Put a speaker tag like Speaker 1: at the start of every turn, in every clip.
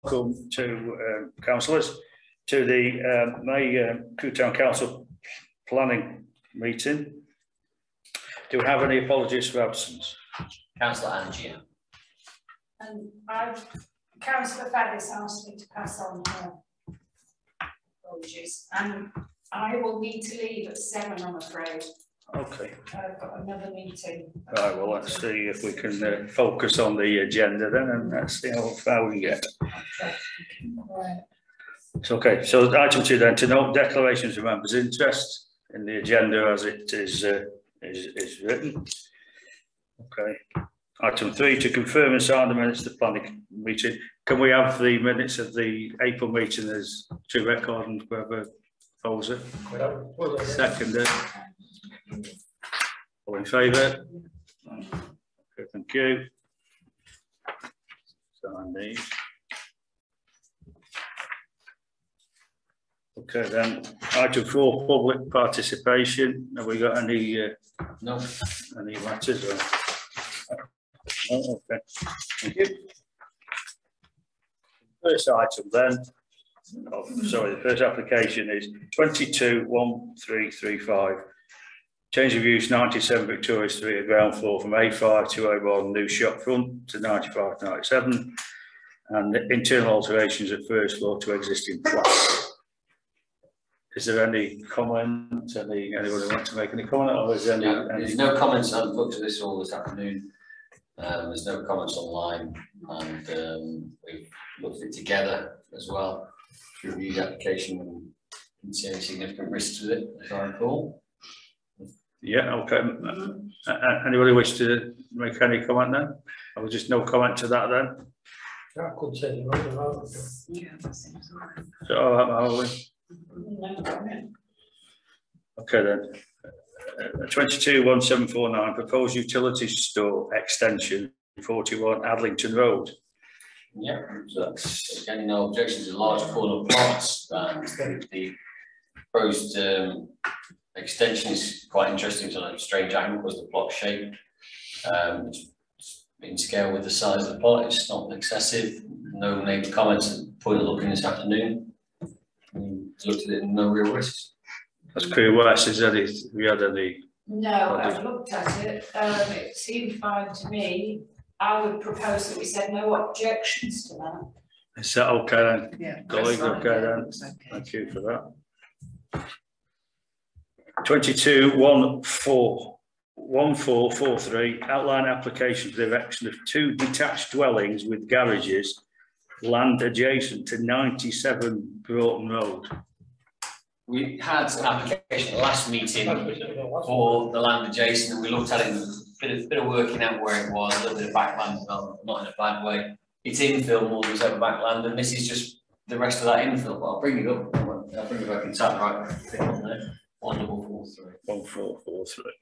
Speaker 1: welcome to councillors to the May Crewe Town Council planning meeting. Do we have any apologies for absence?
Speaker 2: Councillor Angie.
Speaker 3: And Councillor Faddis asked me to pass on her apologies, and I will need to leave at 7, I'm afraid.
Speaker 1: Okay.
Speaker 3: I've got another meeting.
Speaker 1: Right, well, let's see if we can focus on the agenda then, and let's see how far we get.
Speaker 3: Okay. Right.
Speaker 1: It's okay. So item 2 then, to note declarations of members' interest in the agenda as it is written. Okay. Item 3, to confirm and sign the minutes of the planning meeting. Can we have the minutes of the April meeting as to record and whoever follows it? Seconded. All in favour? Okay, thank you. Sign these. Okay, then item 4, public participation. Have we got any
Speaker 2: No.
Speaker 1: any matters? Or? Oh, okay, thank you. First item then. Oh, sorry, the first application is 221335. Change of use 97 Victoria Street, ground floor from A5 to A1, new shop front to 95 to 97, and internal alterations at first floor to existing flats. Is there any comment? Anybody want to make any comment? Or is there
Speaker 2: There's no comments. I've looked at this all this afternoon. There's no comments online, and we've looked at it together as well. Reviewed the application and didn't see any significant risks with it, as I recall.
Speaker 1: Yeah, okay. Anybody wish to make any comment then? Or just no comment to that then?
Speaker 4: I could say the road.
Speaker 3: Yeah, that seems right.
Speaker 1: So, are we?
Speaker 3: No comment.
Speaker 1: Okay then. 221749, proposed utility store extension, 41 Adlington Road.
Speaker 2: Yeah, so that's again no objections. A large corner plots, and the proposed extension is quite interesting. It's on a strange angle because the plot shape. It's in scale with the size of the plot. It's not excessive. No neighbour comments. Point of looking this afternoon. Looked at it, no real risks.
Speaker 1: That's Crewe West. Is there any? Have you had any?
Speaker 3: No, I've looked at it. It seemed fine to me. I would propose that we said no objections to that.
Speaker 1: Is that okay then?
Speaker 3: Yeah.
Speaker 1: Colleague, okay then. Thank you for that. 221443, outline application for the erection of 2 detached dwellings with garages, land adjacent to 97 Broughton Road.
Speaker 2: We had an application last meeting for the land adjacent, and we looked at it. A bit of working out where it was, a little bit of backland development, not in a bad way. It's infill more than it's ever backland, and this is just the rest of that infill. But I'll bring it up. I'll bring it back and tap right on there. 1443.
Speaker 1: 1443.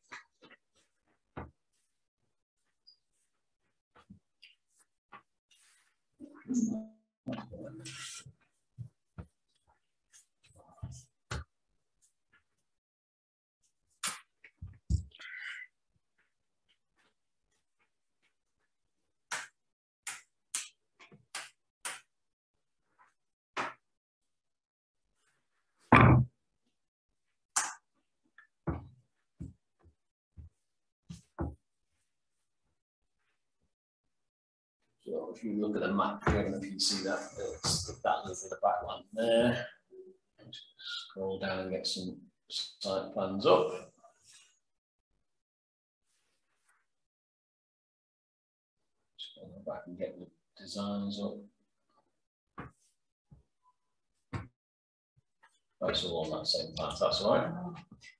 Speaker 2: So if you look at the map, I don't know if you can see that. It's that little the backland there. Just scroll down and get some site plans up. Just go back and get the designs up. That's all on that same path. That's all right.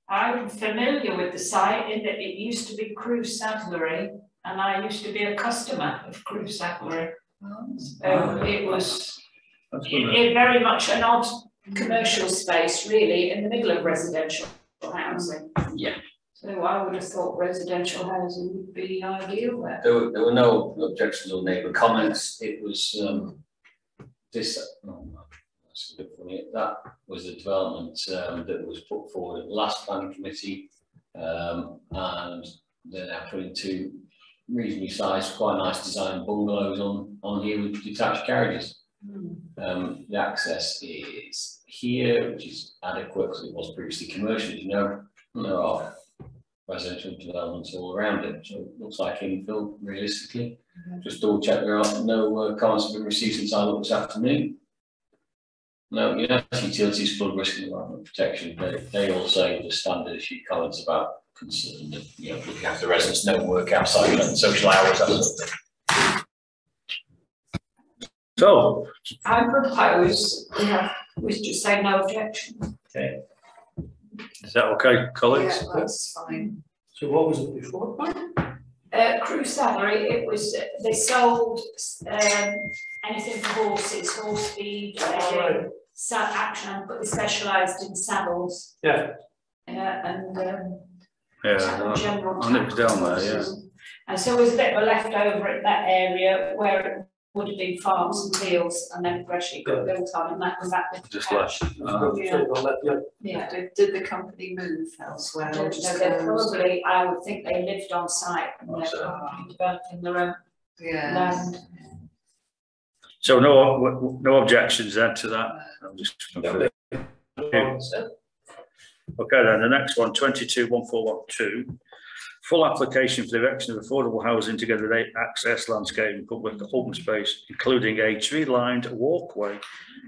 Speaker 3: I'm familiar with the site in that it used to be Crewe Saddlery, and I used to be a customer of Crewe Saddlery. So it was very much an odd commercial space, really, in the middle of residential housing.
Speaker 2: Yeah.
Speaker 3: So I would have thought residential housing would be ideal there.
Speaker 2: There were no objections or neighbour comments. It was this. Oh, that's a bit funny. That was a development that was put forward at the last planning committee, and they're now putting 2 reasonably sized, quite nice design bungalows on here with detached garages. The access is here, which is adequate because it was previously commercial, you know, and there are residential developments all around it, so it looks like infill realistically. Just double check there are no comments have been received since I looked this afternoon. No, you know, utilities, flood risk and environment protection, they all say the standard issue comments about concern that, you know, looking after residents, no work outside of social hours, that sort of thing.
Speaker 1: So,
Speaker 3: I propose we just say no objection.
Speaker 2: Okay.
Speaker 1: is that okay, colleagues?
Speaker 5: Yeah, that's fine.
Speaker 4: So what was it before?
Speaker 3: Crew salary, it was, they sold anything for horses, horse feed,
Speaker 4: Right.
Speaker 3: action, but they specialised in saddles.
Speaker 4: Yeah.
Speaker 3: And
Speaker 1: Yeah,
Speaker 3: general
Speaker 1: I nipped down there, yeah.
Speaker 3: And so there was a bit of a leftover in that area where it would have been farms and fields, and then gradually got built on, and that was that.
Speaker 1: Just left.
Speaker 3: Yeah.
Speaker 5: Did the company move elsewhere?
Speaker 3: No,
Speaker 5: Or just
Speaker 3: they're
Speaker 5: closed?
Speaker 3: probably, I would think they lived on site and they're
Speaker 1: That's it.
Speaker 3: probably developing their own
Speaker 5: Yeah.
Speaker 3: land.
Speaker 1: So no objections then to that? I'm just Okay, then the next one, 221412. Full application for the erection of affordable housing together with access, landscape and public open space, including a tree-lined walkway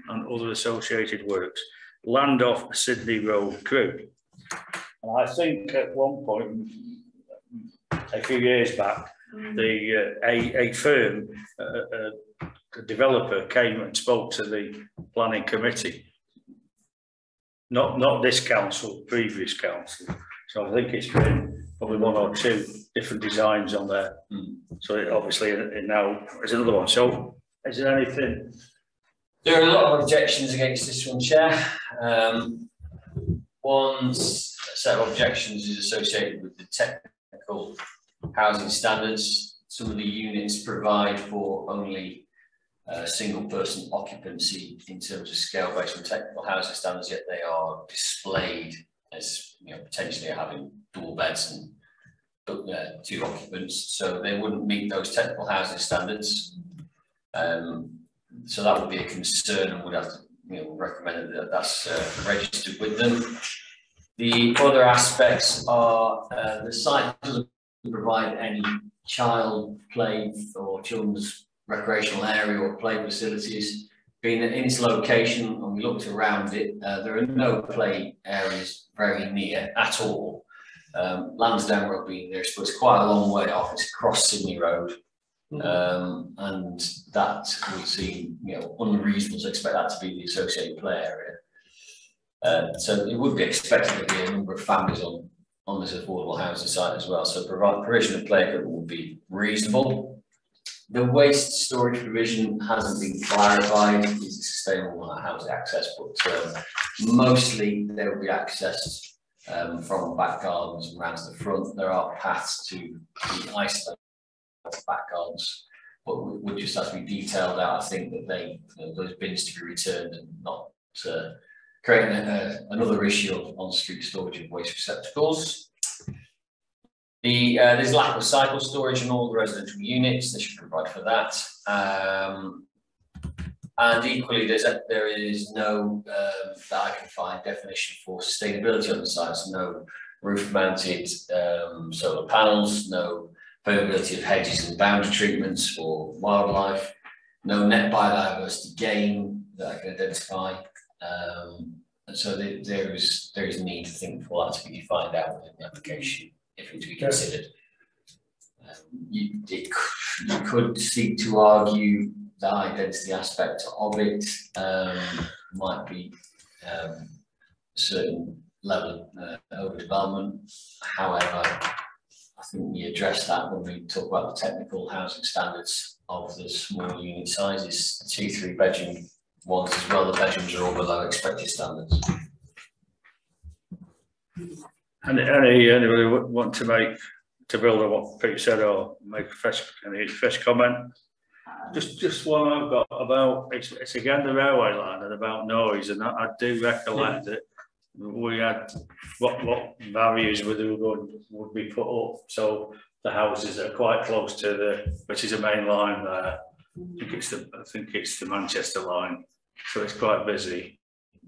Speaker 1: and other associated works. Land off Sydney Road Crew. And I think at one point, a few years back, a firm, a developer came and spoke to the planning committee. Not this council, previous council. So I think it's been probably one or two different designs on there. So it obviously now is another one. So is there anything?
Speaker 2: There are a lot of objections against this one, Chair. One set of objections is associated with the technical housing standards. Some of the units provide for only single person occupancy in terms of scale based on technical housing standards, yet they are displayed as, you know, potentially having dual beds and 2 occupants, so they wouldn't meet those technical housing standards. So that would be a concern, and would have to, you know, recommend that that's registered with them. The other aspects are the site doesn't provide any child play or children's recreational area or play facilities. Being in its location, and we looked around it, there are no play areas very near at all. Lansdowne Road being there, so it's quite a long way off. It's across Sydney Road, and that would seem, you know, unreasonable to expect that to be the associated play area. So it would be expected to be a number of families on this affordable housing site as well. So provision of play equipment would be reasonable. The waste storage provision hasn't been clarified. Is it sustainable housing access? But mostly they will be accessed from back gardens and around to the front. There are paths to the isolated back gardens, but would just have to be detailed out. I think that those bins to be returned and not creating another issue of on-street storage of waste receptacles. There's lack of cycle storage in all the residential units. They should provide for that. And equally, there is no that I can find definition for sustainability on the site. So no roof-mounted solar panels, no permeability of hedges and boundary treatments for wildlife, no net biodiversity gain that I can identify. So there is a need, I think, for that to be defined out within the application if it to be considered. You could seek to argue the identity aspect of it might be a certain level of overdevelopment. However, I think we address that when we talk about the technical housing standards of the small unit sizes. 2-3 bedroom ones as well, the bedrooms are all below expected standards.
Speaker 1: And anybody want to build on what Pete said or make any fresh comment? Just one I've got about it's again the railway line and about noise, and I do recollect that we had what barriers would be put up so the houses that are quite close to which is a main line there I think it's the Manchester line, so it's quite busy.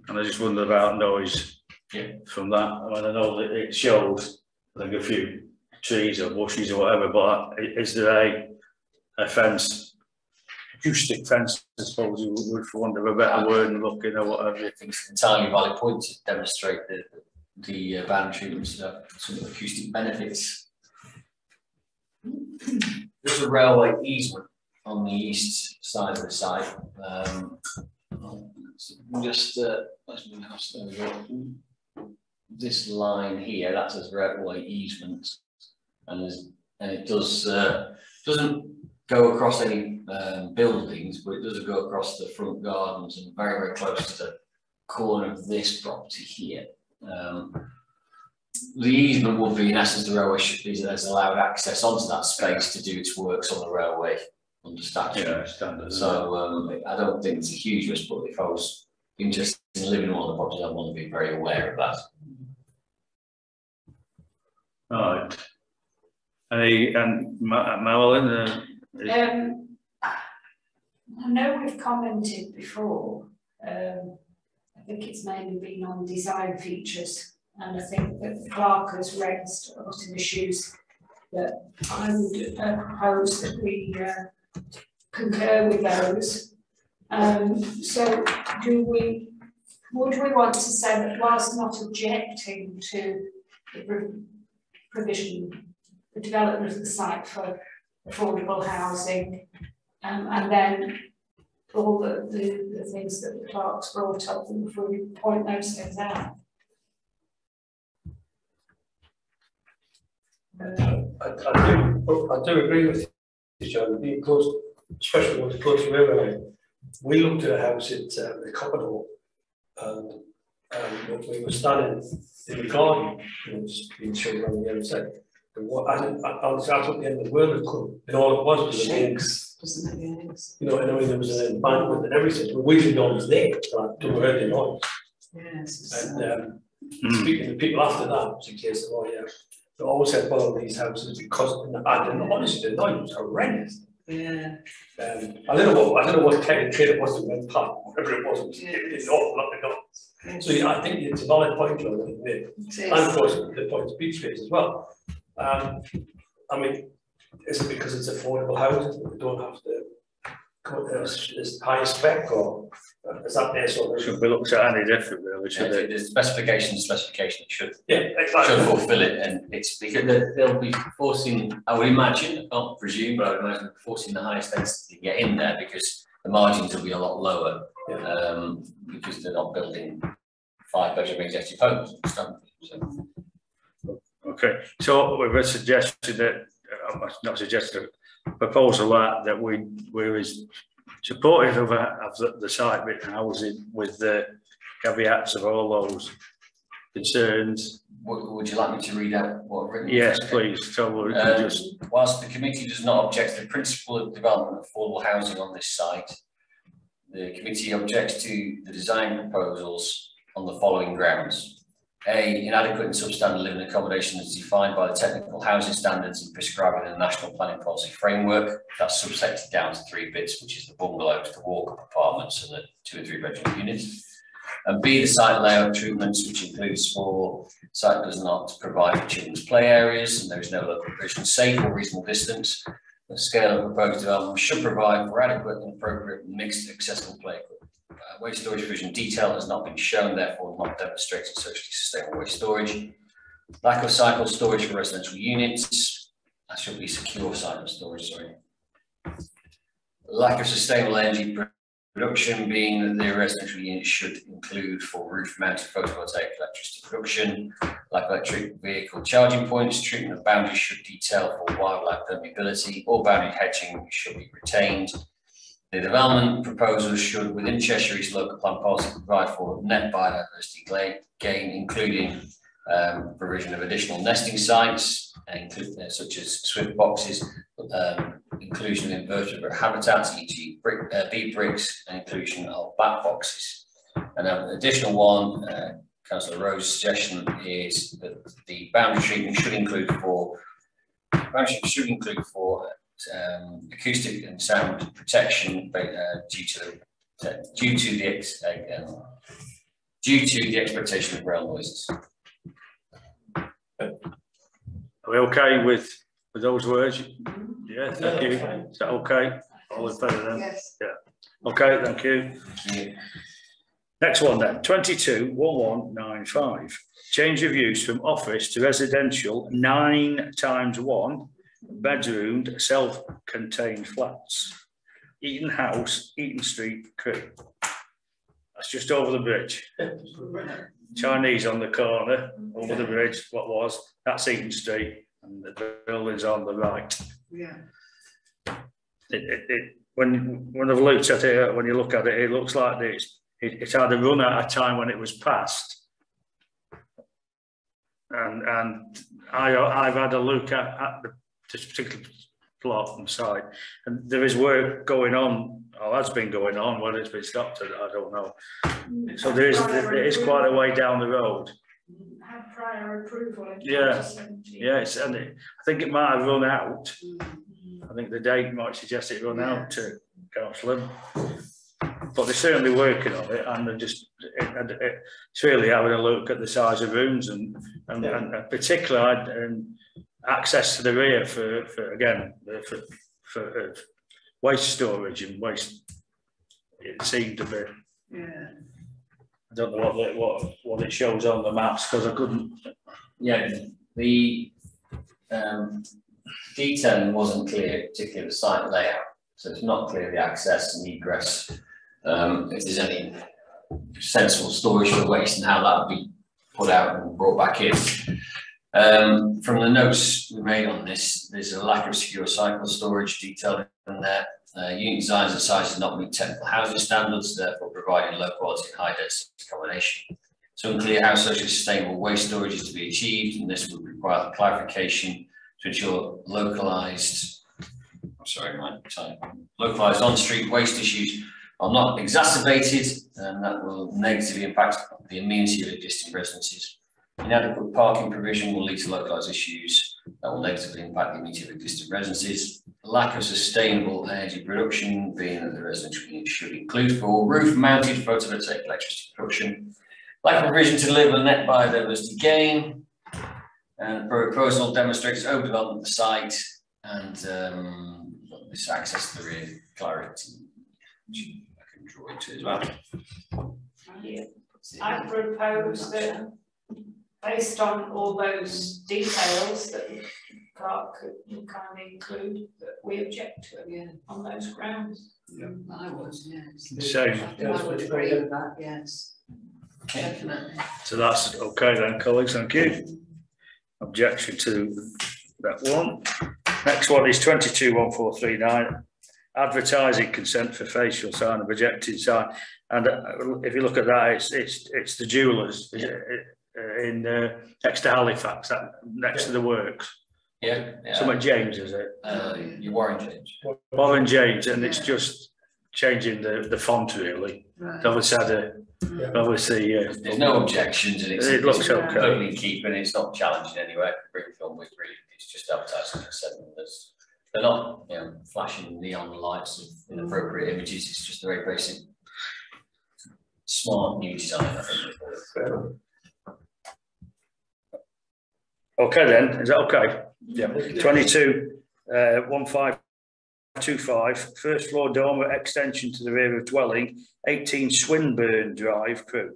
Speaker 1: And I just wonder about noise from that. I mean, I know that it shows, I think, a few trees or bushes or whatever, but is there a fence, acoustic fence, I suppose you would, for want of a better word, and looking or whatever?
Speaker 2: I think it's an entirely valid point to demonstrate the band treatments have some acoustic benefits. There's a railway easement on the east side of the site. Just let's move house over. This line here, that's a railway easement, and it doesn't go across any buildings, but it does go across the front gardens and very, very close to the corner of this property here. The easement will be, in essence, the railway should be there's allowed access onto that space to do its works on the railway under statute.
Speaker 1: Yeah, standard.
Speaker 2: So I don't think it's a huge risk, but if I was interested in living on the property, I want to be very aware of that.
Speaker 1: Right. And Marilyn?
Speaker 3: I know we've commented before. I think it's mainly been on design features, and I think that the clerk has raised a lot of issues that I would propose that we concur with those. So would we want to say that whilst not objecting to the development of the site for affordable housing, and then all the things that the clerk's brought up, and before we point those things out?
Speaker 4: I do agree with you, John, being close, especially when it's close to railway. We looked at a house at the Copperdale, and we were standing in the garden, and it was being shown around the outside. And what I thought the end of the world had come, and all it was the eggs.
Speaker 5: Wasn't it the eggs?
Speaker 4: You know, and I mean, there was an embankment and everything, but we didn't know it was there, so I don't heard the noise.
Speaker 5: Yes.
Speaker 4: And speaking to people after that, it was a case of, oh yeah, they always had one of these houses because, I didn't honestly, the noise was horrendous.
Speaker 5: Yeah.
Speaker 4: I don't know what kind of trade it was that went past, whatever it was, it's awful, not the noise. So yeah, I think it's a valid point, John, that you made. And of course, the point of beach raised as well. I mean, is it because it's affordable housing that we don't have to go as high spec, or is that there sort of?
Speaker 1: Should be looked at any different, really, should it?
Speaker 2: The specification should
Speaker 4: exactly.
Speaker 2: fulfil it, and it's because they'll be forcing, I would imagine, I can't presume, but I would imagine forcing the highest density to get in there because the margins will be a lot lower, because they're not building 5-bedroom executive homes. So.
Speaker 1: Okay, so we've suggested that, not suggested, a proposal that we were supportive of the site bit housing with the caveats of all those concerns.
Speaker 2: Would you like me to read out what I've written?
Speaker 1: Yes, please. So we can just.
Speaker 2: Whilst the committee does not object to the principle of development of affordable housing on this site, the committee objects to the design proposals on the following grounds. A, inadequate and substandard living accommodation is defined by the technical housing standards and prescribed in the National Planning Policy Framework. That's subsected down to 3 bits, which is the bungalows, the walk-up apartments, and the 2- and 3-bedroom units. And B, the site layout treatments, which includes site does not provide for children's play areas, and there is no local provision safe or reasonable distance. The scale of proposed development should provide for adequate and appropriate mixed accessible play equipment. Waste storage provision detail has not been shown, therefore not demonstrating socially sustainable waste storage. Lack of cycle storage for residential units. That should be secure cycle storage, sorry. Lack of sustainable energy production, being that the residential units should include for roof-mounted photovoltaic electricity production. Lack of electric vehicle charging points. Treatment of boundaries should detail for wildlife permeability. All boundary hedging should be retained. The development proposals should, within Cheshire East local plan policy, provide for net biodiversity gain, including provision of additional nesting sites, such as swift boxes, inclusion of invertebrate habitats, e.g. bee bricks, and inclusion of bat boxes. And an additional one, Councillor Rose's suggestion is that the boundary treatment should include for acoustic and sound protection due to the expectation of rail noises.
Speaker 1: Are we okay with those words? Yeah, thank you. Is that okay? All in favour then?
Speaker 5: Yes.
Speaker 1: Yeah. Okay, thank you. Next one then, 221195. Change of use from office to residential 9x1 bedroomed self-contained flats. Eaton House, Eaton Street, Crewe. That's just over the bridge. Chinese on the corner, over the bridge, that's Eaton Street, and the building's on the right.
Speaker 5: Yeah.
Speaker 1: When I've looked at it, when you look at it, it looks like it had a run out of time when it was passed. And I've had a look at this particular plot and site, and there is work going on, or has been going on. Whether it's been stopped, I don't know. So there is quite a way down the road.
Speaker 3: Had prior approval in
Speaker 1: Yeah,
Speaker 3: 2017.
Speaker 1: yes, and I think it might have run out. I think the date might suggest it run out to Councillor, but they're certainly working on it, and they're just it's really having a look at the size of rooms and particularly access to the rear for waste storage and waste. It seemed to be.
Speaker 5: Yeah.
Speaker 1: I don't know what it shows on the maps because I couldn't.
Speaker 2: Yeah, the detailing wasn't clear, particularly the site layout. So it's not clear the access and egress. If there's any sensible storage for waste and how that would be put out and brought back in. From the notes we made on this, there's a lack of secure cycle storage detailed in there. Unit designs and sizes not meet technical housing standards, therefore providing low quality and high density accommodation. So unclear how socially sustainable waste storage is to be achieved, and this would require clarification to ensure localized on-street waste issues are not exacerbated, and that will negatively impact the amenity of existing residences. Inadequate parking provision will lead to localized issues that will negatively impact the amenity of existing residences. Lack of sustainable energy production, being that the residential unit should include full roof-mounted photovoltaic electricity production. Lack of provision to deliver net biodiversity gain. And the proposal demonstrates overdevelopment of the site and this access to the rear clarity, which I can draw into as well.
Speaker 3: Yeah. I propose that based on all those details that Clark could kindly include, that we object to it on those grounds.
Speaker 5: Yeah. I would, yes.
Speaker 1: Same.
Speaker 5: I would agree with that, yes.
Speaker 2: Okay.
Speaker 5: Definitely.
Speaker 1: So that's okay then, colleagues. Thank you. Objection to that one. Next one is 221439. Advertising consent for facial sign and projecting sign. And if you look at that, it's the jewellers in next to Halifax, next to the works.
Speaker 2: Yeah.
Speaker 1: Something James, is it?
Speaker 2: Your Warren James.
Speaker 1: Warren James, and it's just changing the font really.
Speaker 5: Right.
Speaker 1: Obviously,
Speaker 2: There's no objections, and
Speaker 1: it looks okay.
Speaker 2: Totally keeping. It's not challenging anyway. Bring film with really. It's just advertising consent. They're not, flashing neon lights of inappropriate images. It's just a very basic, smart new design, I think.
Speaker 1: Okay then, is that okay? Yeah. 221525, first floor dormer extension to the rear of dwelling, 18 Swinburne Drive, Crewe.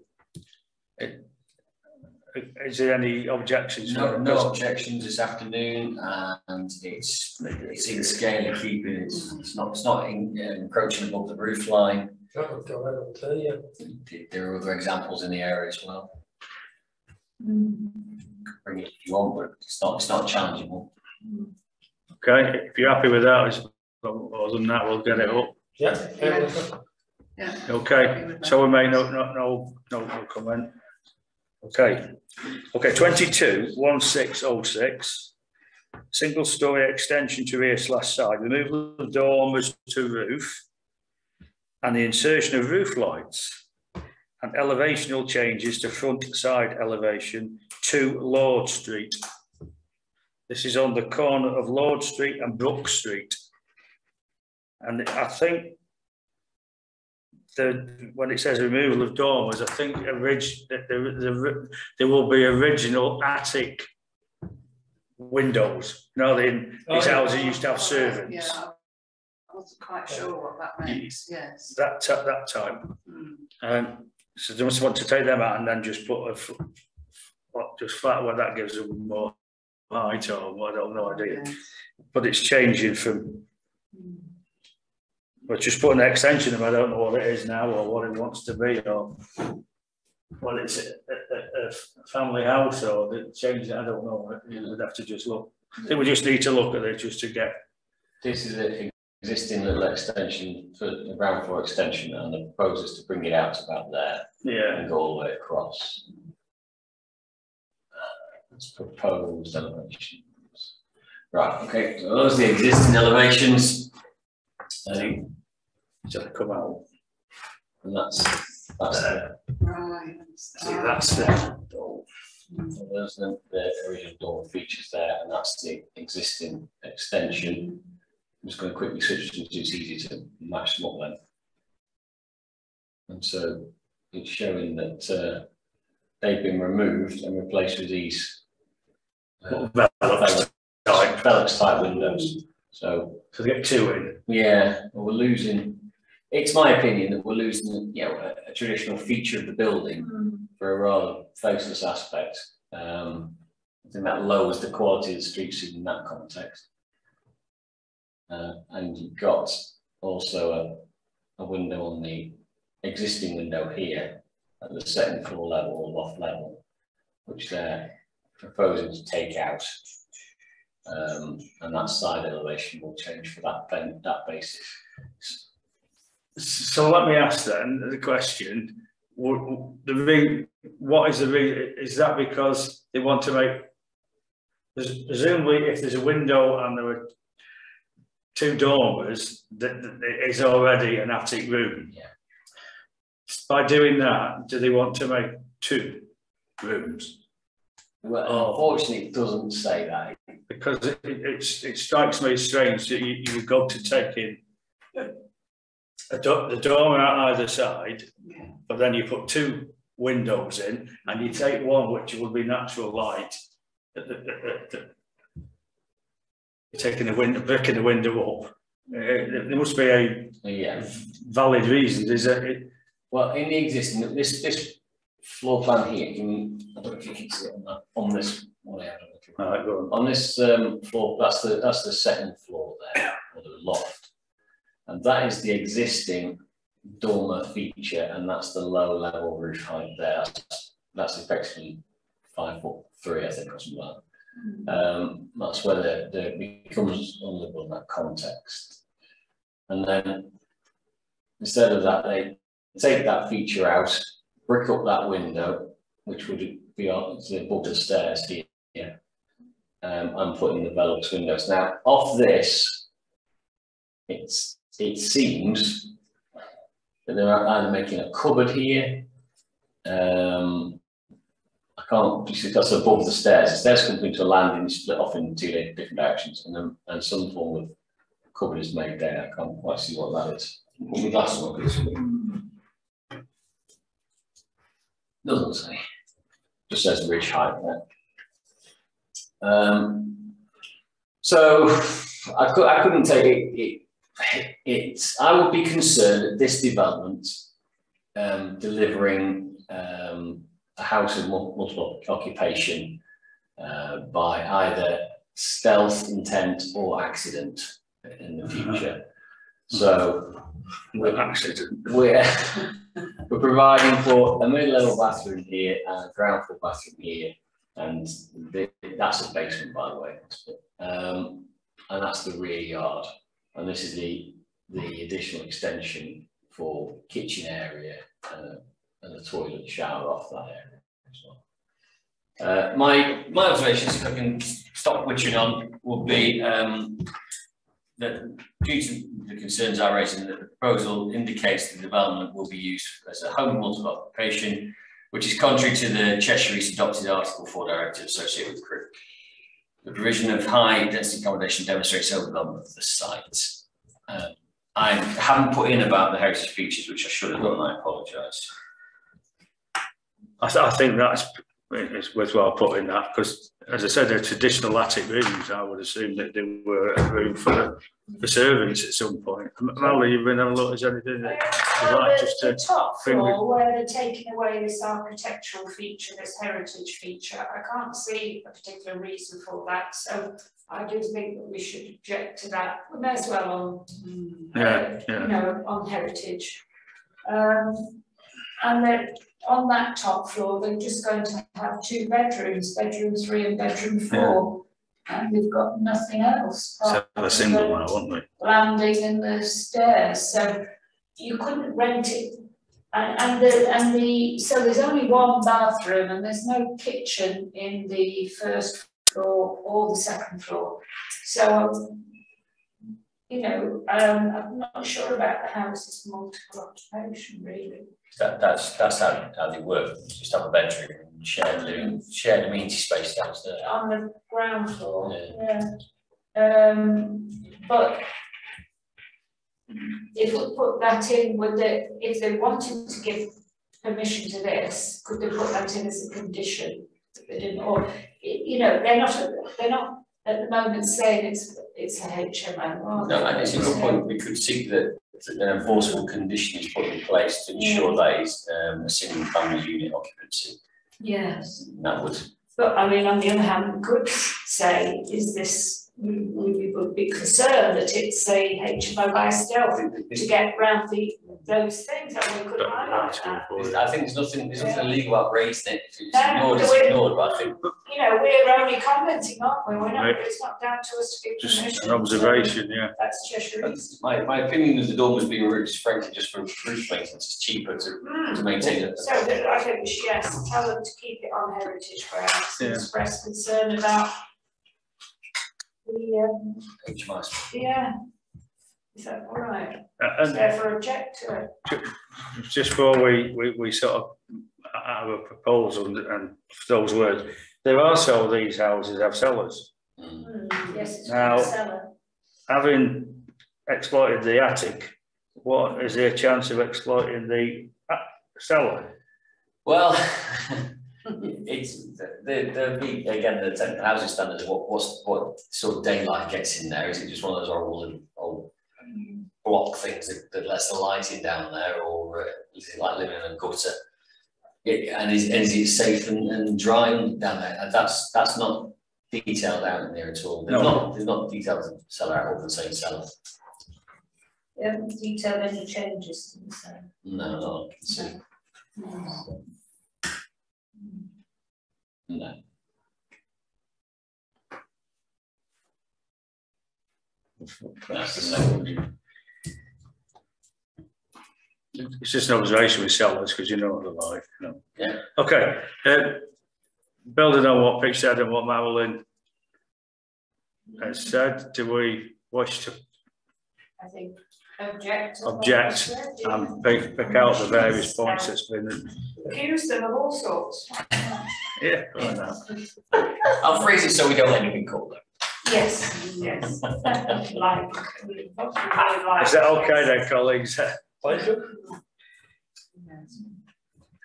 Speaker 1: Is there any objections?
Speaker 2: No objections this afternoon, and it's in scale of keeping. It's not encroaching above the roof line. There are other examples in the area as well. Bring it if you want, but it's not challenging.
Speaker 1: Okay, if you're happy with that, other than that, we'll get it up.
Speaker 5: Yeah.
Speaker 1: Okay, so we may no comment. Okay, 221606, single story extension to rear / side, removal of dormers to roof, and the insertion of roof lights, and elevational changes to front side elevation to Lord Street. This is on the corner of Lord Street and Brook Street. And I think when it says removal of dormers, I think there will be original attic windows. You know, these houses used to have servants.
Speaker 5: Yeah, I wasn't quite sure what that meant, yes.
Speaker 1: That time. So they must want to take them out and then just put just flat where that gives them more height or what, I don't know idea.
Speaker 5: Yeah.
Speaker 1: But it's changing from, but just putting an extension of, I don't know what it is now or what it wants to be or what it's a family house or the change. I don't know. We'd have to just look. I think we just need to look at it just to get.
Speaker 2: This is an existing little extension for the ground floor extension, and the proposal is to bring it out to about there.
Speaker 1: Yeah.
Speaker 2: And go all the way across. It's proposed elevations. Right, okay, so those are the existing elevations.
Speaker 1: So they come out.
Speaker 2: And that's the,
Speaker 5: Right.
Speaker 1: See, that's the
Speaker 2: so those are the original door features there, and that's the existing extension. I'm just going to quickly switch them so it's easy to match them up then. And so it's showing that they've been removed and replaced with these Velux type windows. So
Speaker 1: they get two in.
Speaker 2: Yeah, well, we're losing. It's my opinion that we're losing, you know, a traditional feature of the building for a rather faceless aspect. I think that lowers the quality of the street scene in that context. And you've got also a window on the existing window here at the second floor level or loft level, which they're proposing to take out. And that side elevation will change for that basis.
Speaker 1: So let me ask then the question: what is the reason? Is that because they want to make? Presumably, if there's a window and there are two dormers, that is already an attic room.
Speaker 2: Yeah.
Speaker 1: By doing that, do they want to make two rooms?
Speaker 2: Well, unfortunately, it doesn't say that.
Speaker 1: Because it strikes me strange that you've got to take in the dormer on either side, but then you put two windows in and you take one which would be natural light. You're taking the window, breaking the window up. There must be a valid reason. Is it?
Speaker 2: Well, in the existing, this floor plan here, I don't know if you can see it on this one.
Speaker 1: Right, go on.
Speaker 2: On this floor, that's the second floor there, or the loft, and that is the existing dormer feature, and that's the low level roof height there. That's effectively 5'3", I think, or something like that. That's where it becomes unlivable in that context. And then instead of that, they take that feature out, brick up that window, which would be above the stairs here, and put in the Velux windows. Now, off this, it seems that they're either making a cupboard here. I can't, because that's above the stairs. The stairs come into a landing, split off in two different directions, and some form of cupboard is made there. I can't quite see what that is. Well, that's not good. Doesn't say. Just says ridge height there. So I couldn't take it. I would be concerned at this development delivering a house of multiple occupation by either stealth intent or accident in the future. So we're providing for a mid-level bathroom here and a ground floor bathroom here, and that's a basement, by the way, and that's the rear yard, and this is the additional extension for kitchen area and the toilet shower off that area as well. My observations, if I can stop witching on, would be that due to the concerns I raised, the proposal indicates the development will be used as a home of multiple occupation, which is contrary to the Cheshire East adopted Article 4 directive associated with CRIP. The provision of high density accommodation demonstrates overdevelopment of the site. I haven't put in about the heritage features, which I should have done, I apologise.
Speaker 1: I think it's worthwhile putting that, because, as I said, they're traditional attic rooms. I would assume that they were a room for servants at some point. Molly, you've been having a look, is there anything that you'd like just to...
Speaker 3: The top floor, where they're taking away this architectural feature, this heritage feature, I can't see a particular reason for that, so I do think that we should object to that. We may as well on, you know, on heritage. And then on that top floor, they're just going to have 2 bedrooms, bedroom 3 and bedroom 4. And we've got nothing else.
Speaker 1: So a single now, won't we?
Speaker 3: Landing and the stairs, so you couldn't rent it. So there's only 1 bathroom and there's no kitchen in the first floor or the second floor. So, you know, I'm not sure about the house's multiple occupation, really.
Speaker 2: That's how they work. Just have a bedroom, shared living, shared amenity space downstairs.
Speaker 3: On the ground floor, yeah. But if we put that in, if they wanted to give permission to this, could they put that in as a condition? They didn't, or you know, they're not at the moment saying it's a HMO.
Speaker 2: No, and it's a good point. We could seek that an enforceable condition is put in place to ensure that is a single family unit occupancy.
Speaker 3: Yes.
Speaker 2: And that would.
Speaker 3: But I mean, on the other hand, we could say, is this, we would be concerned that it's a HMO by stealth to get around those things, that we could highlight that.
Speaker 2: I think there's nothing illegal about raising it. If it's ignored, it's ignored, but I think.
Speaker 3: You know, we're only commenting, aren't we? We're not, it's not down to us to give permission.
Speaker 1: Just an observation, yeah.
Speaker 3: That's Cheshire.
Speaker 2: My opinion is the dormers being removed is frankly just for roof maintenance. It's cheaper to maintain it.
Speaker 3: So I think we should, yes, tell them to keep it on heritage grounds and express concern about the yeah. Is that all right? Therefore object to it.
Speaker 1: Just before we sort of have a proposal and those words, there are so these houses have cellars.
Speaker 3: Yes, it's
Speaker 1: now,
Speaker 3: a cellar.
Speaker 1: Having exploited the attic, what is there a chance of exploiting the cellar?
Speaker 2: Well, it's there'll be again the housing standards. What sort of daylight gets in there? Is it just one of those old block things that lets the light in down there, or is it like living in a gutter? And is it safe and dry down there? And that's not detailed out in there at all. There's not detailed cellar out of the same cellar.
Speaker 3: They haven't detailed any changes to the cellar.
Speaker 2: No, not I can see. No. That's the same.
Speaker 1: It's just an observation with cellars, because you know what they're like. You know.
Speaker 2: Yeah.
Speaker 1: Okay. Building on what Pete said and what Marilyn has said, do we wish to?
Speaker 3: I think object
Speaker 1: and pick out the various points that's been.
Speaker 3: Accuse them of all sorts.
Speaker 1: Yeah, right now.
Speaker 2: I'll phrase it so we don't let anything call them.
Speaker 3: Yes, yes.
Speaker 1: Is that okay then, colleagues?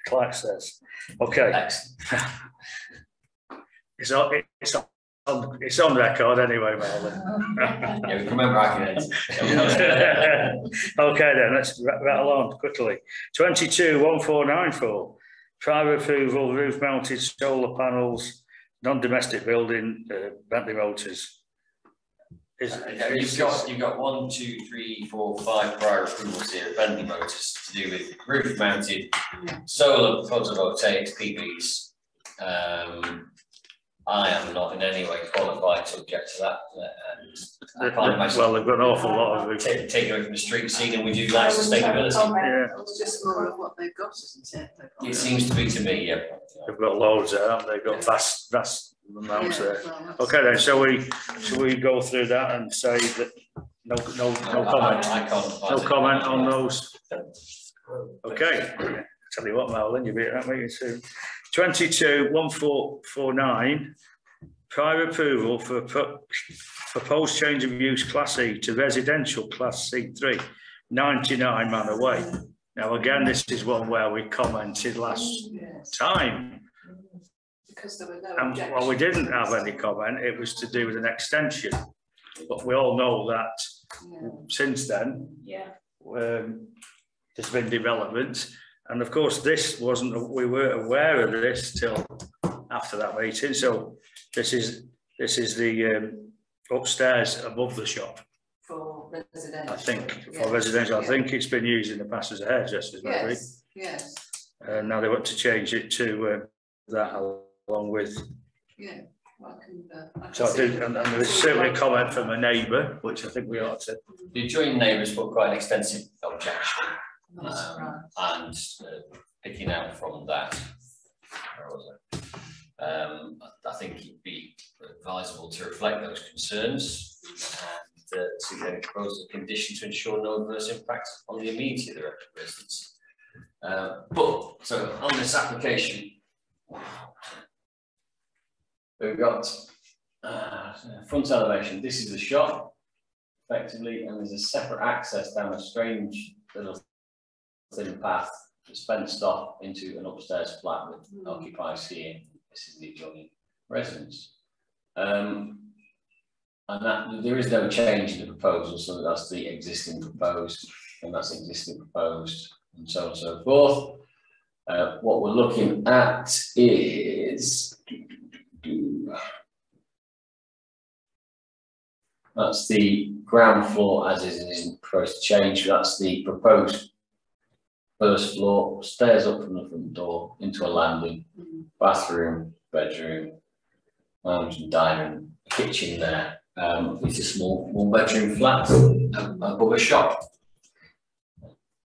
Speaker 1: Clark says. Okay. It's on record anyway, Marlon.
Speaker 2: Yeah, we can remember arguments.
Speaker 1: Okay then, let's rattle on quickly. 221494. Private approval, roof mounted solar panels, non-domestic building, Bentley motors.
Speaker 2: You've got 1, 2, 3, 4, 5 prior approvals here at Bentley Motors to do with roof mounted solar photovoltaics PVs. I am not in any way qualified to object to that.
Speaker 1: Well, they've got an awful lot of
Speaker 2: take away from the street scene, and we do like sustainability.
Speaker 5: Yeah, it's just more of what they've got, isn't it?
Speaker 2: It seems to be to me, yeah.
Speaker 1: They've got loads there, haven't they? They've got vast amounts there. Okay then, shall we go through that and say that no comment?
Speaker 2: I can't.
Speaker 1: No comment on those. Okay. Tell you what, Marlon, you'll be at that meeting soon. 221449. Prior approval for proposed change of use Class E to residential Class C3, 99 Manor Way. Now again, this is one where we commented last time.
Speaker 5: Because there were no
Speaker 1: And
Speaker 5: objections.
Speaker 1: well, we didn't have any comment, it was to do with an extension. But we all know that since then, there's been development. And of course, this wasn't, we weren't aware of this till after that meeting. So this is the upstairs above the shop.
Speaker 5: For residential.
Speaker 1: I think, for residential, I think it's been used in the past as a hairdresser's, maybe.
Speaker 5: Yes, yes.
Speaker 1: And now they want to change it to that along with.
Speaker 5: Yeah. Well, I can
Speaker 1: So I do, and there is certainly a comment from a neighbour, which I think we ought to.
Speaker 2: The adjoining neighbours put quite an extensive objection,
Speaker 5: Right.
Speaker 2: and picking out from that, where was it? I think it'd be advisable to reflect those concerns and to then propose a condition to ensure no adverse impact on the amenity of the residents. But so on this application, we've got front elevation. This is the shop, effectively, and there's a separate access down a strange little thin path that's fenced off into an upstairs flat with occupiers here. This is the adjoining residence. And that there is no change in the proposal, so that's the existing proposed, and that's existing proposed, and so on and so forth. What we're looking at is that's the ground floor as is and isn't proposed to change. That's the proposed first floor, stairs up from the front door into a landing, bathroom, bedroom, lounge and dining, kitchen there. It's a small one-bedroom flat above a shop.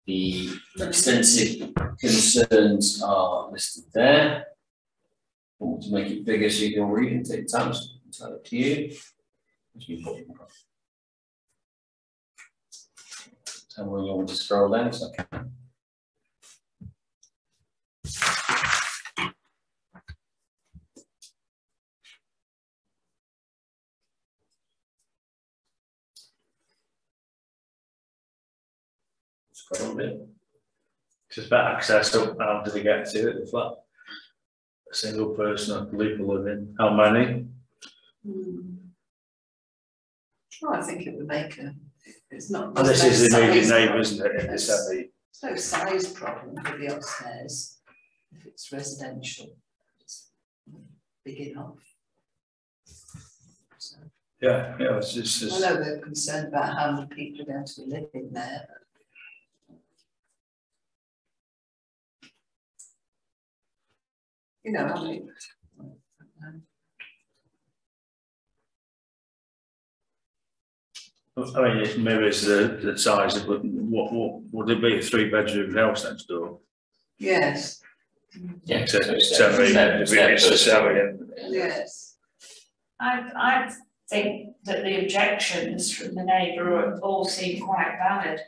Speaker 2: The extensive concerns are listed there. I want to make it bigger so you can read and take time. It's up to you. Tell me when you want to scroll down so I can. Scroll a bit.
Speaker 1: Just about access up, how did they get to it, the flat? A single person, I believe, living. How many?
Speaker 5: Well, I think it would make a. It's not.
Speaker 1: And this is the immediate
Speaker 5: size
Speaker 1: neighbour,
Speaker 5: problem.
Speaker 1: isn't it?
Speaker 5: There's no size problem with the upstairs if it's residential. It's big enough. So,
Speaker 1: Yeah, it's just.
Speaker 5: I know they're concerned about how many people are going to be living there. You know, I mean,
Speaker 1: I mean, maybe it's the size of what would it be? A 3-bedroom house next door?
Speaker 5: yes,
Speaker 2: Yeah,
Speaker 1: It's a 7.
Speaker 5: yes.
Speaker 3: I think that the objections from the neighbour all seem quite valid.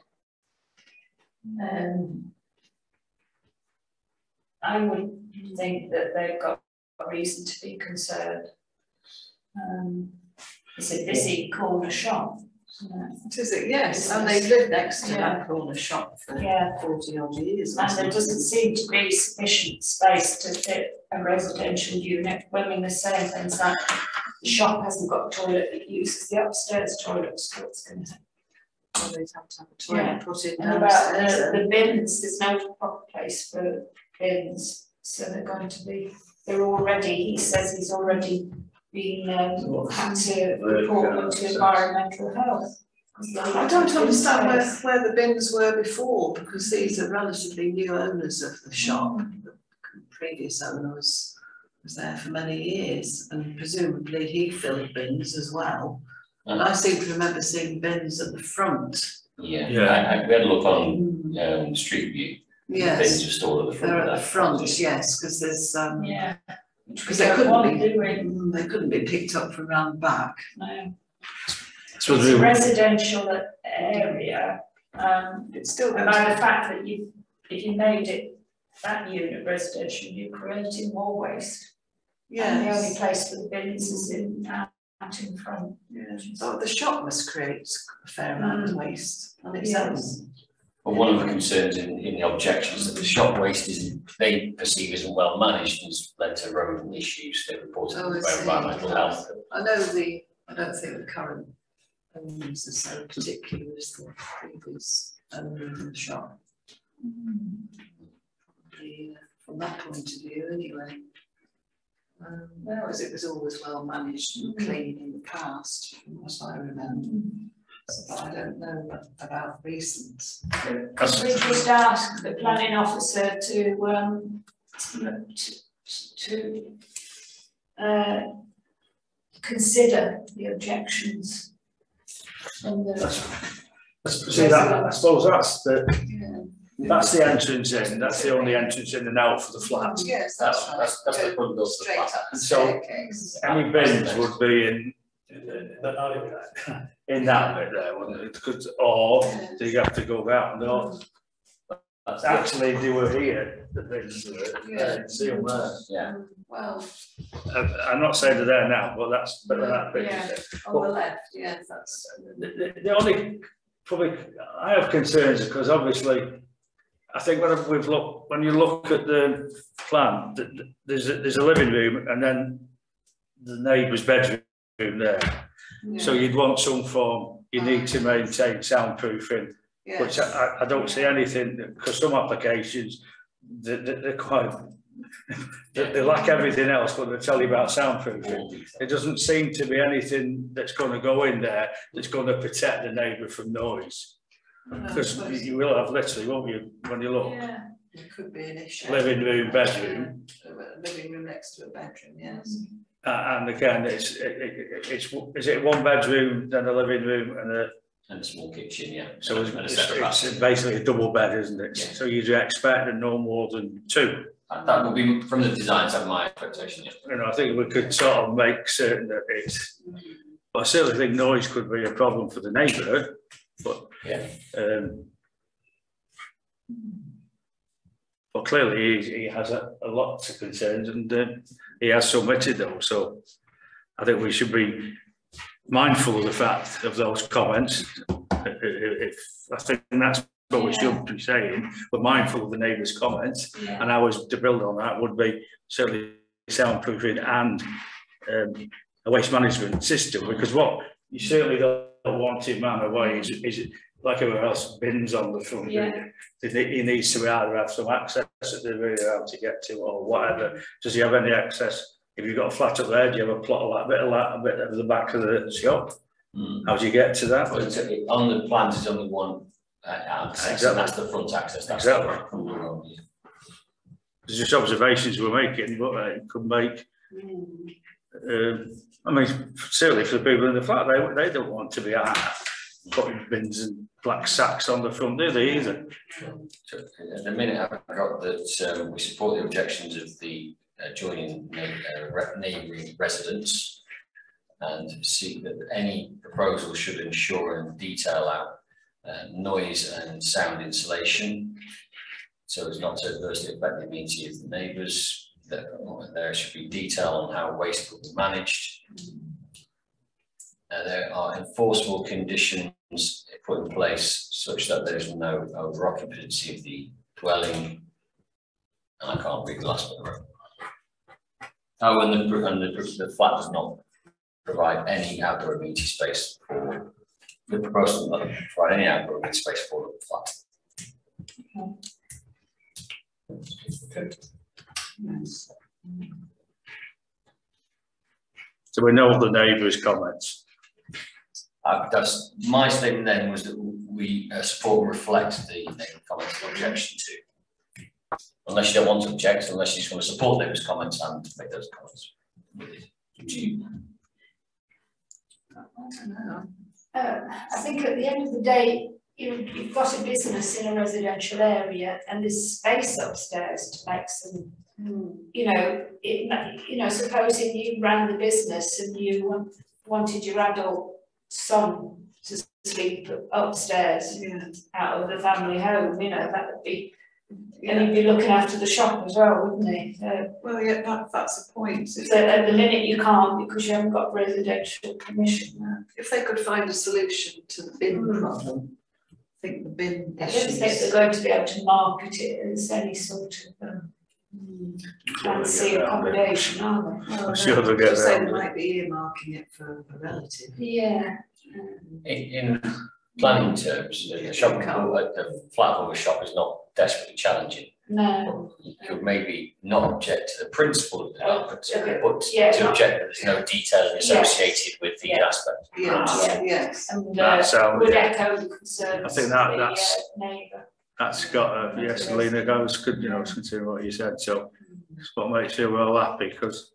Speaker 3: I would think that they've got a reason to be concerned. It's a busy corner shop, isn't it?
Speaker 5: It is it, yes, and they've lived next to
Speaker 3: Yeah.
Speaker 5: that corner shop for
Speaker 3: Yeah.
Speaker 5: 40 odd years. or
Speaker 3: And there
Speaker 5: something.
Speaker 3: doesn't seem to be sufficient space to fit a residential unit. I mean, they're saying things like the shop hasn't got a toilet, it uses the upstairs toilet, so it's going to.
Speaker 5: Well, they'd have to have a toilet
Speaker 3: Yeah.
Speaker 5: put in
Speaker 3: And about
Speaker 5: downstairs.
Speaker 3: the bins, there's no proper place for bins, so they're going to be, they're already, he says he's already been, had to report them to environmental health.
Speaker 5: I don't understand where the bins were before, because these are relatively new owners of the shop. The previous owner was there for many years, and presumably he filled bins as well. And I seem to remember seeing bins at the front.
Speaker 2: Yeah,
Speaker 1: Yeah.
Speaker 2: we had a look on Street View.
Speaker 5: Yes,
Speaker 2: Bins are stored at the front.
Speaker 5: they're
Speaker 2: of
Speaker 5: at the
Speaker 2: that
Speaker 5: front,
Speaker 2: property.
Speaker 5: yes, because there's
Speaker 3: Yeah.
Speaker 5: because they couldn't be picked up from round the back.
Speaker 3: No.
Speaker 1: So
Speaker 3: It's a residential area,
Speaker 5: It's still
Speaker 3: and by the fact that if you made it, that unit residential, you're creating more waste. And the only
Speaker 5: yes,
Speaker 3: place for the bins is in out in front.
Speaker 5: Yeah. So the shop must create a fair amount of waste on its own.
Speaker 2: But one of the concerns in the objections that the shop waste they perceive isn't well managed and has led to rodent issues. They reported for environmental health.
Speaker 5: I don't think the current owners are so particular as the previous owner of the shop. From that point of view, anyway. Because it was always well managed and clean in the past, from what I remember. But I don't know about recent.
Speaker 3: Could we just ask the planning officer to consider the objections from the.
Speaker 1: See that, I suppose that's the entrance in, that's the only entrance in and out for the flat.
Speaker 5: Yes, that's right.
Speaker 2: That's the front door to the
Speaker 5: Straight
Speaker 2: flat.
Speaker 5: up the
Speaker 1: So,
Speaker 5: staircase.
Speaker 1: any bins would be in
Speaker 4: that alleyway.
Speaker 1: that bit there, wouldn't it? Or do you have to go out? No, actually, they were here, the bins were, you can see them there.
Speaker 2: Yeah.
Speaker 5: Well,
Speaker 1: I'm not saying they're there now, but that's, that bit
Speaker 5: yeah,
Speaker 1: is there.
Speaker 5: on the left, yes, that's.
Speaker 1: The only, probably, I have concerns because obviously, I think when you look at the plan, there's a living room and then the neighbour's bedroom there.
Speaker 5: Yeah.
Speaker 1: So you'd want some form, you need to maintain soundproofing,
Speaker 5: Yes.
Speaker 1: which I don't see anything, because some applications, they're quite, they lack everything else, but they tell you about soundproofing. There doesn't seem to be anything that's going to go in there that's going to protect the neighbour from noise. Because you will have literally, won't you, when you look,
Speaker 5: It could be an issue.
Speaker 1: living room, bedroom.
Speaker 5: A living room next to a bedroom, yes.
Speaker 1: And again, is it one bedroom, then a living room
Speaker 2: And a small kitchen, yeah.
Speaker 1: so
Speaker 2: And a
Speaker 1: it's
Speaker 2: separate
Speaker 1: basically a double bed, isn't it?
Speaker 2: Yeah.
Speaker 1: So you'd expect no more than two.
Speaker 2: that would be, from the designs, that's my expectation, yeah.
Speaker 1: You know, I think we could sort of make certain that it's, but I certainly think noise could be a problem for the neighbourhood, but but clearly he has a lot of concerns and he has submitted those, so I think we should be mindful of the fact of those comments. If I think that's what we should be saying, we're mindful of the neighbours' comments, and ours to build on that would be certainly soundproofing and a waste management system, because what you certainly don't want in Manor Way is like everywhere else, bins on the front. He needs to either have some access that they're really able to get to or whatever. Does he have any access? If you've got a flat up there, do you have a plot of that, a bit of the back of the shop? How do you get to that?
Speaker 2: Well, on the plans, there's only one access,
Speaker 1: Exactly.
Speaker 2: and that's the front access. That's
Speaker 1: Exactly.
Speaker 2: the front door.
Speaker 1: There's just observations we're making, but it could make. I mean, certainly for the people in the flat, they don't want to be out putting bins and black sacks on the front, do they either?
Speaker 2: So, at the minute, I've got that we support the objections of the adjoining neighbouring residents and see that any proposal should ensure and detail out noise and sound insulation, so as not to adversely affect the amenity of the neighbours. There should be detail on how waste will be managed. There are enforceable conditions put in place such that there is no over occupancy of the dwelling. And I can't read the last bit. Oh, and the flat does not provide any outdoor amenity space for the proposal. Does not provide any outdoor amenity space for the flat.
Speaker 4: Okay.
Speaker 1: So we know the neighbours' comments.
Speaker 2: That's my statement then, was that we support and reflect the neighbour comments and objection to. Unless you don't want to object, unless you just want to support neighbours' comments and make those comments.
Speaker 3: I think at the end of the day, you've got a business in a residential area and there's space upstairs to make some, supposing you ran the business and you wanted your adult son to sleep upstairs out of the family home, that would be And he'd be looking after the shop as well, wouldn't he?
Speaker 5: Well, yeah, that's the point.
Speaker 3: So at the minute you can't because you haven't got residential permission.
Speaker 5: If they could find a solution to the bin problem, I think the bin
Speaker 3: I don't think they're
Speaker 5: issues.
Speaker 3: going to be able to market it as any sort of fancy accommodation, are they?
Speaker 5: Well,
Speaker 1: I'm sure they'll get
Speaker 5: just say
Speaker 1: there.
Speaker 5: they might be earmarking it for a relative.
Speaker 3: Yeah.
Speaker 2: In planning terms, the shop, the flat of a shop is not desperately challenging.
Speaker 3: No.
Speaker 2: You could maybe not object to the principle of the development,
Speaker 3: Okay.
Speaker 2: but
Speaker 3: Yeah.
Speaker 2: to object that there's no detailing associated with the
Speaker 3: Yeah.
Speaker 2: aspect.
Speaker 5: Yes, yes.
Speaker 3: And
Speaker 1: That sounds-
Speaker 3: would echo the concerns
Speaker 1: I think
Speaker 3: of
Speaker 1: that's-
Speaker 3: the neighbour.
Speaker 1: That's got a, yes, Lena goes, could, you know, considering what you said, so it's what makes you all happy, because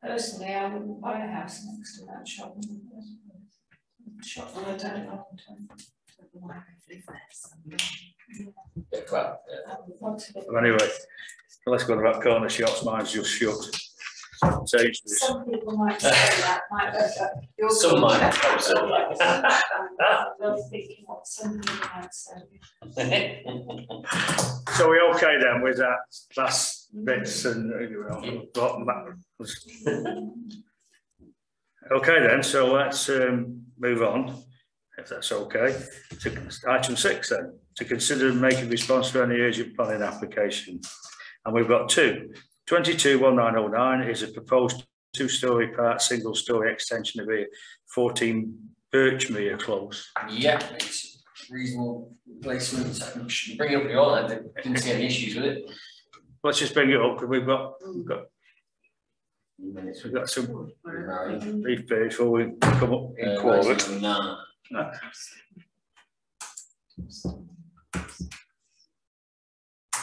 Speaker 3: Personally, I wouldn't buy a house next to that shop. Shop on a day.
Speaker 2: Yeah, well, yeah.
Speaker 1: anyway, let's go to that corner shops, mine's just shut. Sainsbury's.
Speaker 3: Some people might say that, might be.
Speaker 2: Some might observe that.
Speaker 3: I'm thinking what some people might say.
Speaker 1: So we okay then with that last bits and, you know, bottom back. Okay then, so let's move on, if that's okay, to item 6 then, to consider making response to any urgent planning application. And we've got 2. 22-1909 is a proposed 2-storey part, single-storey extension of a 14 Birchmere Close.
Speaker 2: Yeah, it's reasonable placement. Bring it up with you all. I didn't see any issues with it.
Speaker 1: Let's just bring it up, because we've got some brief periods before we come up in quorum.
Speaker 2: No.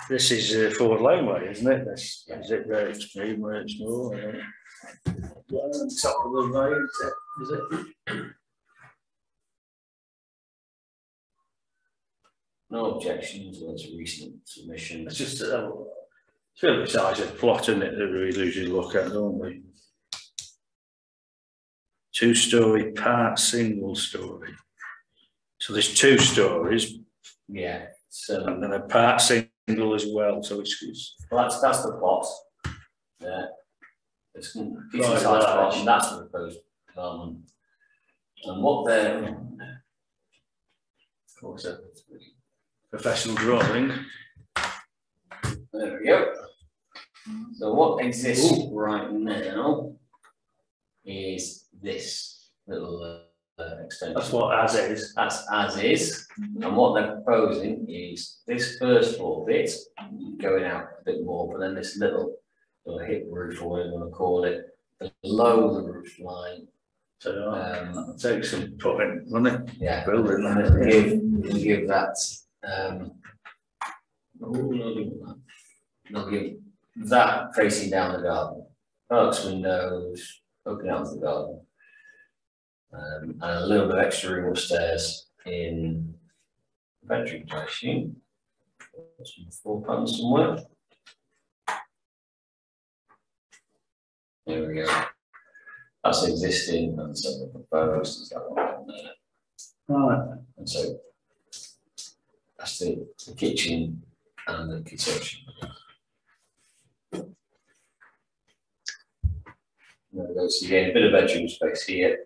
Speaker 1: This is Ford Laneway, isn't it? This is it where it's new, where it's more. Top of the road, is it?
Speaker 2: No objections. Well, it's a recent submission.
Speaker 1: It's just it's really the size of the plot, isn't it, that we usually look at, don't we? 2-storey part, single storey. So there's 2 stories.
Speaker 2: Yeah.
Speaker 1: And then a part single as well, so it's
Speaker 2: Well, that's the plot. Yeah. It's a decent
Speaker 1: Right,
Speaker 2: sized
Speaker 1: large.
Speaker 2: plot, and that's the proposed development. And what they're, of course,
Speaker 1: professional drawing.
Speaker 2: there we go. So what exists right now is this little extension.
Speaker 1: That's what as is.
Speaker 2: That's as is, and what they're proposing is this first floor bit going out a bit more, but then this little hip roof, or whatever you want to call it, below the roof line.
Speaker 1: So take some putting money.
Speaker 2: Yeah,
Speaker 1: Building
Speaker 2: and
Speaker 1: that.
Speaker 2: it'll give that. They'll give that facing down the garden, arch windows, open out to the garden. And a little bit extra room upstairs in the bedroom, I assume. Some floor plans somewhere. There we go. That's existing, and so the proposed is that one down there.
Speaker 1: Right.
Speaker 2: And so that's the kitchen and the kitchen. There we go. So you get a bit of bedroom space here.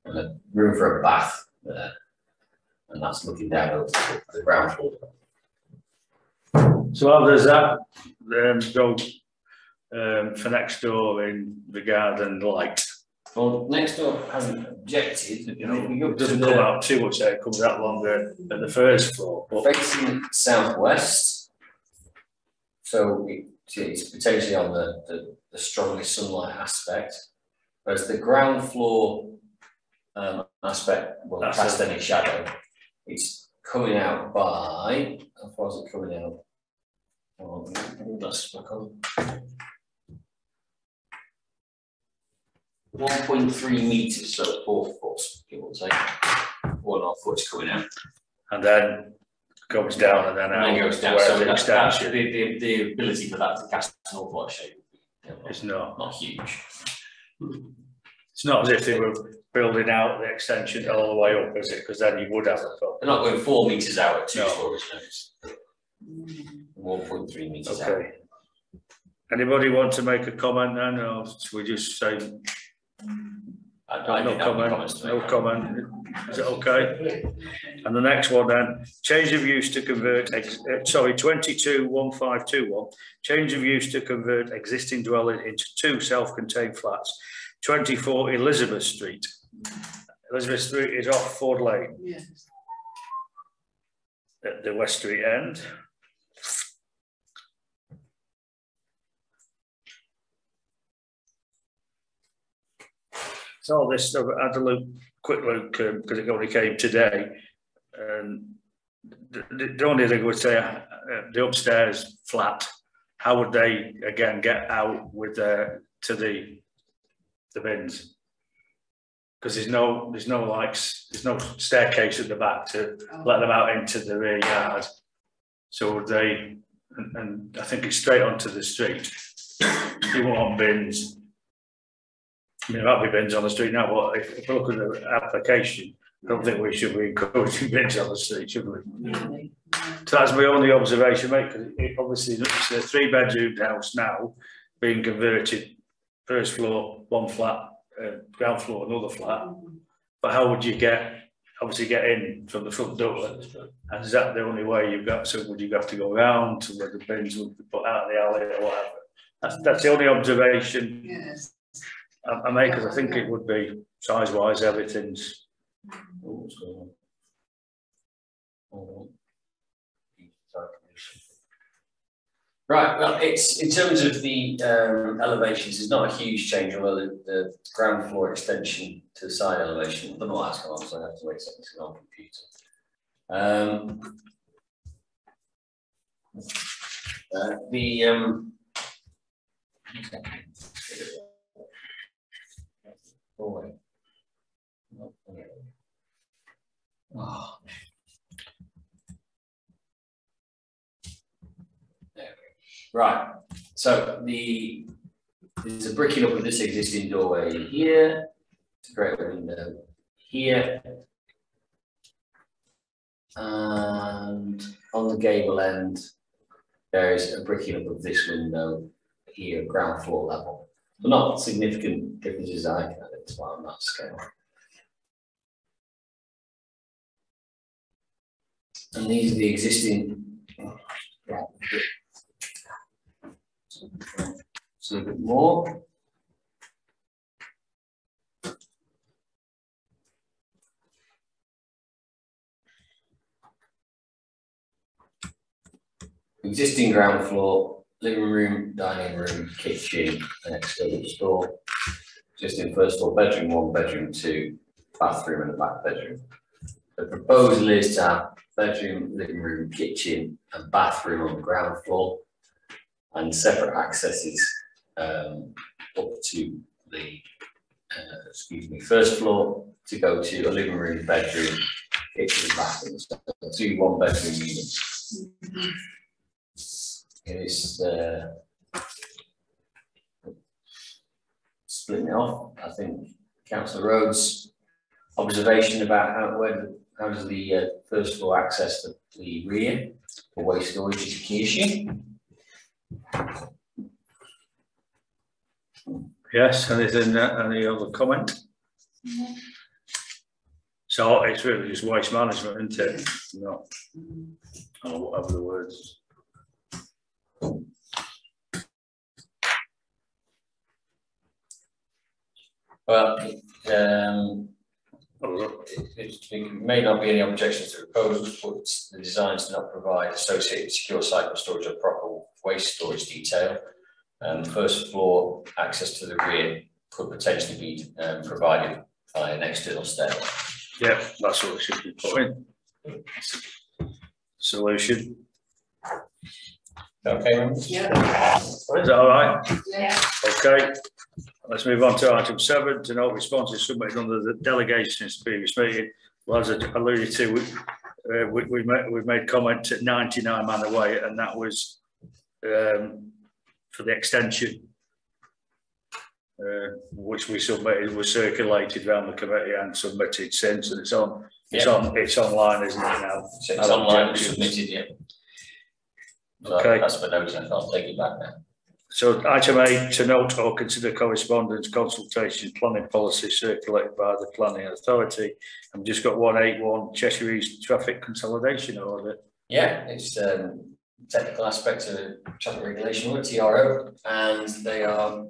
Speaker 2: And a room for a bath there, and that's looking down over the ground floor.
Speaker 1: So how does that go for next door in the garden light?
Speaker 2: Well, next door hasn't objected,
Speaker 1: You know,
Speaker 2: we go
Speaker 1: it doesn't come out too much there, it comes out longer at the first floor. But
Speaker 2: facing southwest, so it's potentially on the strongest sunlight aspect, whereas the ground floor aspect will
Speaker 1: That's
Speaker 2: cast
Speaker 1: it.
Speaker 2: any shadow. It's coming out by, how far is it coming out? Oh, that's back on. 1.3 meters, so 4 foot, give or take. 1.5 foot coming out.
Speaker 1: and then goes down and then out.
Speaker 2: And then goes down,
Speaker 1: where
Speaker 2: so
Speaker 1: the
Speaker 2: that's
Speaker 1: extension
Speaker 2: the ability for that to cast an awful lot of shade.
Speaker 1: is not.
Speaker 2: Not huge.
Speaker 1: It's not as if they were building out the extension all the way up, is it? Because then you would have a problem.
Speaker 2: They're not going 4 metres out at 2
Speaker 1: No.
Speaker 2: stories, no, it's 1.3 metres out.
Speaker 1: Okay. Anybody want to make a comment then, or should we just say
Speaker 2: I
Speaker 1: no
Speaker 2: don't have any
Speaker 1: comment?
Speaker 2: comments to
Speaker 1: No
Speaker 2: make.
Speaker 1: comment. Is it okay? And the next one then, change of use to convert, 221521, change of use to convert existing dwelling into 2 self-contained flats, 24 Elizabeth Street. Elizabeth Street is off Ford Lane
Speaker 5: Yes.
Speaker 1: at the West Street end. So this stuff, I had a quick look because it only came today. And the only thing I would say, the upstairs flat, how would they again get out with to the bins? Because there's no staircase at the back to let them out into the rear yard. So would they, and I think it's straight onto the street. You want bins. I mean, there might be bins on the street now, but if we look at the application, I don't think we should be encouraging bins on the street, should we?
Speaker 5: Really?
Speaker 1: So that's my only observation, mate, because obviously it's a 3-bedroom house now being converted, first floor, 1 flat, ground floor, another flat. But how would you obviously get in from the front door? And is that the only way you've got? So would you have to go around to where the bins would be put out in the alley or whatever? That's the only observation.
Speaker 5: Yes.
Speaker 1: I make, because I think it would be size-wise, everything's.
Speaker 2: Oh, what's going on? Hold on. Right, well, it's in terms of the elevations, there's not a huge change, although the ground floor extension to the side elevation, but not as long, so I have to wait a second to go on computer. Oh. Right, so there's a bricking up of this existing doorway here to create a window here, and on the gable end there is a bricking up of this window here, ground floor level. So not significant differences I can identify on that scale. And these are the existing. So a bit more. Existing ground floor, living room, dining room, kitchen, and external store. Existing first floor bedroom, 1 bedroom, 2 bathroom, and a back bedroom. The proposal is to have bedroom, living room, kitchen, and bathroom on the ground floor, and separate accesses up to the first floor to go to a living room, bedroom, kitchen, and bathroom. So 2 1-bedroom units. It is splitting it off. I think Councillor Rhodes' observation about how does the first floor access to the rear for waste storage is a key issue.
Speaker 1: Yes, anything, any other comment? So it's really just waste management, isn't it? No, or whatever the words.
Speaker 2: Well, it may not be any objections to proposals, but the designs do not provide associated secure site for storage of proper waste storage detail. First floor access to the rear could potentially be provided by an external stairway.
Speaker 1: Yeah, that's what it should be put in. Solution.
Speaker 2: Okay, members?
Speaker 5: Yeah.
Speaker 1: Is that all right?
Speaker 5: Yeah.
Speaker 1: Okay. Let's move on to item 7, to note responses submitted under the delegation in previous meeting. Well, as I alluded to, we've made comment at 99 Manor Way, and that was for the extension which we submitted, was circulated around the committee and submitted since, and it's online, isn't it now?
Speaker 2: So it's online, it's submitted, yeah. So
Speaker 1: Okay.
Speaker 2: that's for notes, I'll take it back now.
Speaker 1: So item 8, to note or consider correspondence, consultation, planning policy circulated by the planning authority. I've just got 181 Cheshire East traffic consolidation order.
Speaker 2: Yeah, it's technical aspects of traffic regulation or TRO, and they are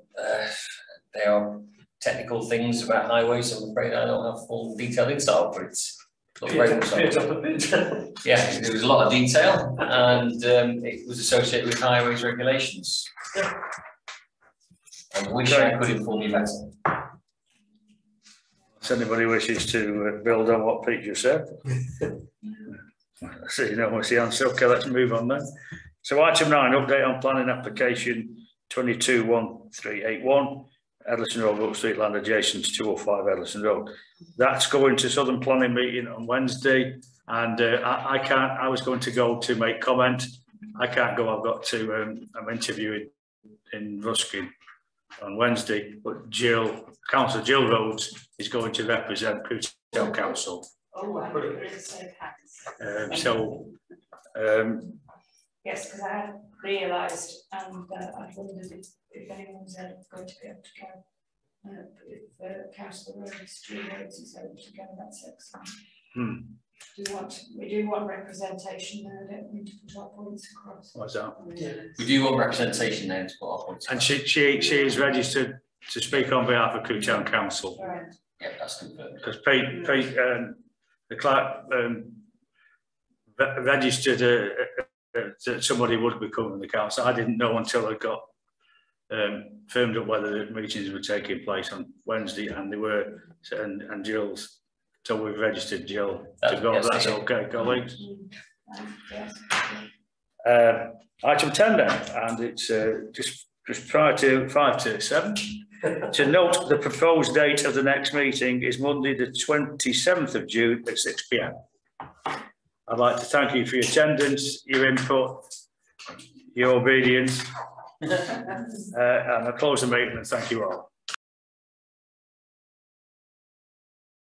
Speaker 2: technical things about highways. I'm afraid I don't have full detailed insight, but it's yeah, there was a lot of detail, and it was associated with highways regulations. I wish I could inform you better.
Speaker 1: If anybody wishes to build on what Pete just said. So you know what's the answer. Okay, let's move on then. So item 9, update on planning application 221381, Edlison Road, Brook Street land adjacent to 205 Edlison Road. That's going to Southern Planning meeting on Wednesday, and I was going to go to make comment. I can't go. I've got to. I'm interviewing in Ruskin on Wednesday, but Councillor Jill Rhodes is going to represent Town Council.
Speaker 3: Oh, wow. Yes, because I hadn't realised, and I wondered if anyone was going to be able to go. If Councillor Rhodes, Jill Rhodes is able to go, that's excellent. We do want representation there, don't we, to put our points across.
Speaker 1: What's that?
Speaker 3: Yeah.
Speaker 2: We do want representation there to put our points
Speaker 1: And
Speaker 2: across.
Speaker 1: she is registered to speak on behalf of Town Council.
Speaker 3: Right.
Speaker 2: Yeah, that's confirmed.
Speaker 1: Because Pete, the clerk registered that somebody would be coming to the council. I didn't know until I got firmed up whether the meetings were taking place on Wednesday, and they were, and Jill's. So we've registered Jill to go.
Speaker 2: Yes,
Speaker 1: that's okay, colleagues.
Speaker 3: Yes.
Speaker 1: Item 10 then, and it's just prior to 5 to 7. To note, the proposed date of the next meeting is Monday, the 27th of June at 6 p.m. I'd like to thank you for your attendance, your input, your obedience, and I'll close the meeting and thank you all.